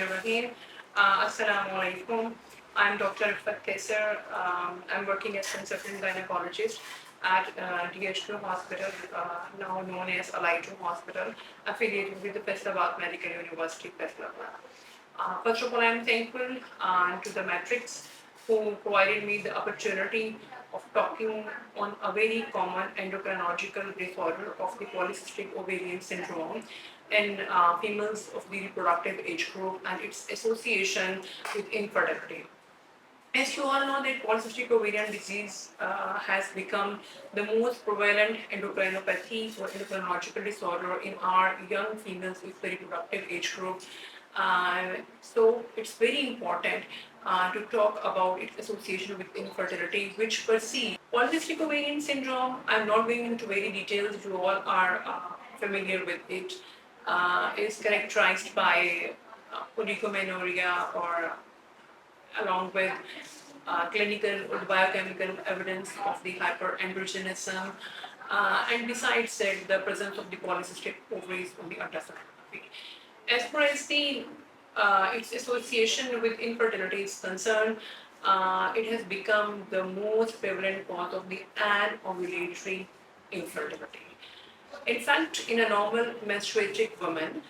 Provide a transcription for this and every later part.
Bismillahirrahmanirrahim. Assalamu alaikum. I'm Dr. Rifat Kaisar. I'm working as consultant gynecologist at DH2 Hospital, now known as Alaitu Hospital, affiliated with the Faisalabad Medical University, Faisalabad. First of all, I'm thankful to the Matrix who provided me the opportunity of talking on a very common endocrinological disorder of the polycystic ovarian syndrome in females of the reproductive age group and its association with infertility. As you all know, that polycystic ovarian disease has become the most prevalent endocrinopathy or endocrinological disorder in our young females with the reproductive age group. So it's very important to talk about its association with infertility, which per se, polycystic ovarian syndrome, I'm not going into very details, you all are familiar with it, is characterized by oligomenorrhea or along with clinical or biochemical evidence of the hyperandrogenism, and besides that, the presence of the polycystic ovaries on the ultrasonography. As far as the its association with infertility is concerned, it has become the most prevalent cause of the anovulatory infertility. In fact, in a normal menstruating woman,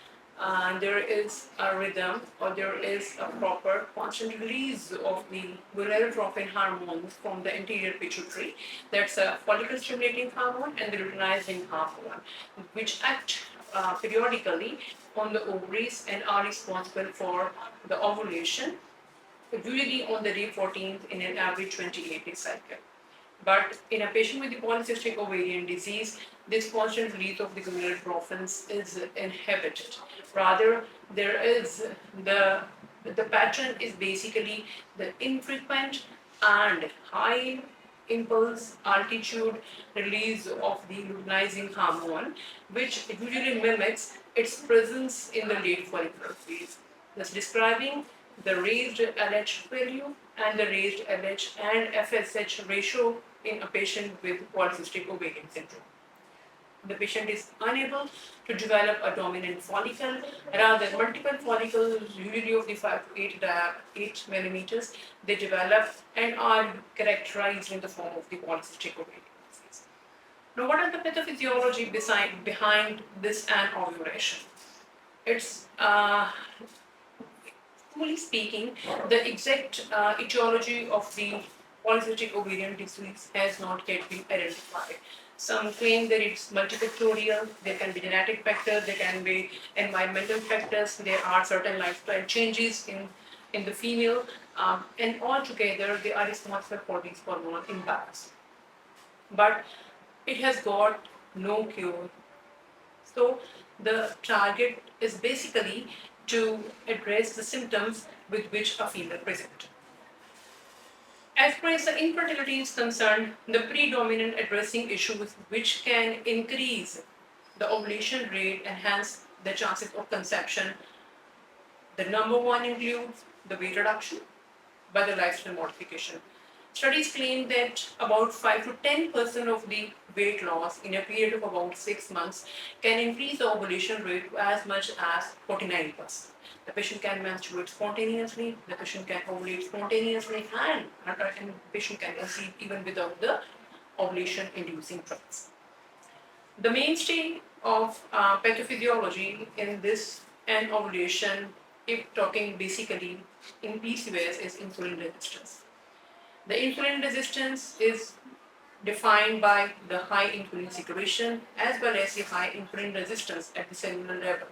there is a rhythm or there is a proper constant release of the gonadotropin hormones from the anterior pituitary. That's a follicle stimulating hormone and the luteinizing hormone, which act periodically on the ovaries and are responsible for the ovulation, usually on the day 14th in an average 28-day cycle. But in a patient with the polycystic ovarian disease, this constant release of the gonadotropins is inhibited. Rather, there is the pattern is basically the infrequent and high impulse altitude release of the luteinizing hormone, which usually mimics its presence in the late follicular phase, thus describing the raised LH value and the raised LH and FSH ratio in a patient with polycystic ovarian syndrome. The patient is unable to develop a dominant follicle, rather multiple follicles, usually of the 5 to 8 millimeters, they develop and are characterized in the form of the polycystic ovarian disease. Now, what is the pathophysiology behind this anovulation? It's Fully speaking, the exact etiology of the polycystic ovarian disease has not yet been identified. Some claim that it's multifactorial, there can be genetic factors, there can be environmental factors, there are certain lifestyle changes in the female, and altogether they are responsible for these hormonal imbalance. But it has got no cure. So the target is basically to address the symptoms with which a female presents. As far as the infertility is concerned, the predominant addressing issues which can increase the ovulation rate and hence the chances of conception, the number one includes the weight reduction by the lifestyle modification. Studies claim that about 5 to 10% of the weight loss in a period of about 6 months can increase the ovulation rate to as much as 49%. The patient can menstruate spontaneously, the patient can ovulate spontaneously, and the patient can conceive even without the ovulation inducing drugs. The mainstay of pathophysiology in this and ovulation, if talking basically in PCOS, is insulin resistance. The insulin resistance is defined by the high insulin secretion as well as the high insulin resistance at the cellular level.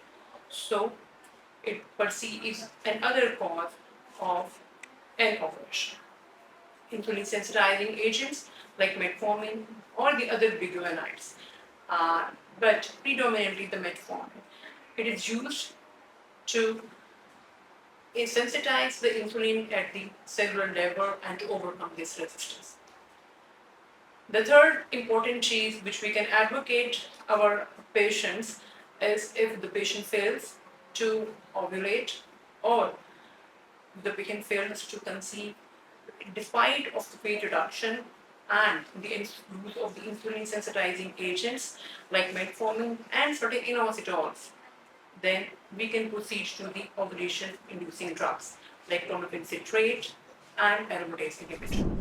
So, it per se is another cause of anovulation. Insulin sensitizing agents like metformin or the other biguanides, but predominantly the metformin. It is used to sensitize the insulin at the cellular level and to overcome this resistance. The third important cheese which we can advocate our patients is if the patient fails to ovulate or the patient fails to conceive despite of the weight reduction and the use of the insulin sensitizing agents like metformin and certain inositols, then we can proceed to the ovulation-inducing drugs like clomiphene citrate and aromatase inhibitor.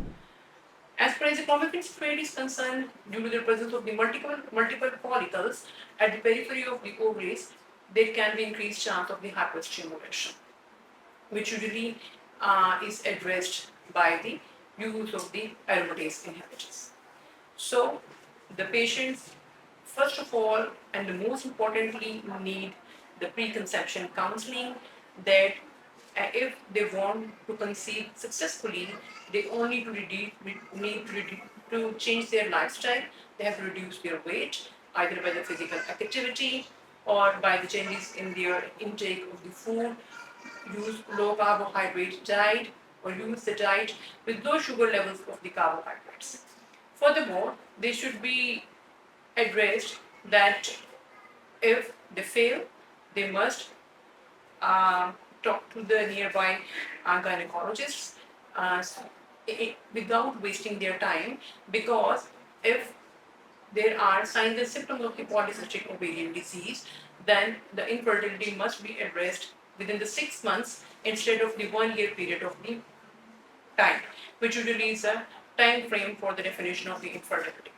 As far as the clomiphene citrate is concerned, due to the presence of the multiple follicles at the periphery of the ovaries, there can be increased chance of the hyperstimulation, which usually is addressed by the use of the aromatase inhibitors. So, the patients, first of all, and the most importantly, need the preconception counseling that if they want to conceive successfully, they only to change their lifestyle. They have to reduce their weight, either by the physical activity or by the changes in their intake of the food, use low carbohydrate diet or use the diet with low sugar levels of the carbohydrates. Furthermore, they should be addressed that if they fail, they must talk to the nearby gynecologists without wasting their time, because if there are signs and symptoms of the polycystic ovarian disease, then the infertility must be addressed within the 6 months instead of the 1 year period of the time, which usually is a time frame for the definition of the infertility.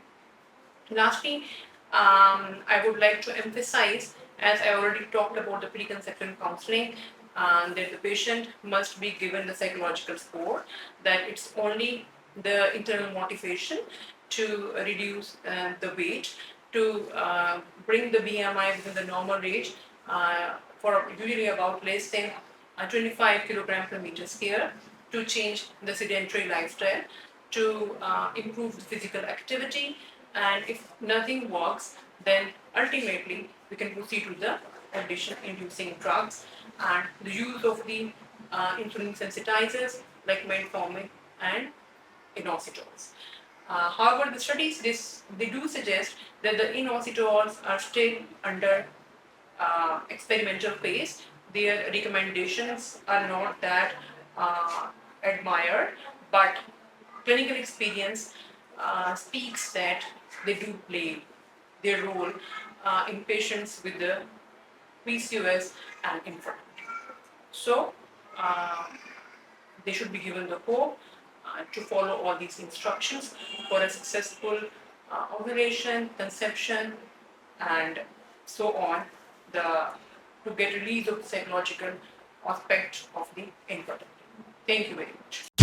Lastly, I would like to emphasize, as I already talked about the preconception counseling, that the patient must be given the psychological support, that it's only the internal motivation to reduce the weight, to bring the BMI within the normal range for usually about less than 25 kilogram per meter square, to change the sedentary lifestyle, to improve the physical activity, and if nothing works, then ultimately we can proceed with the ovulation-inducing drugs and the use of the insulin sensitizers like metformin and inositols. However, the studies they do suggest that the inositols are still under experimental phase. Their recommendations are not that admired, but clinical experience speaks that they do play their role in patients with the PCOS and infertility. So, uh, they should be given the hope to follow all these instructions for a successful ovulation, conception, and so on, the to get release of the psychological aspect of the infertility. Thank you very much.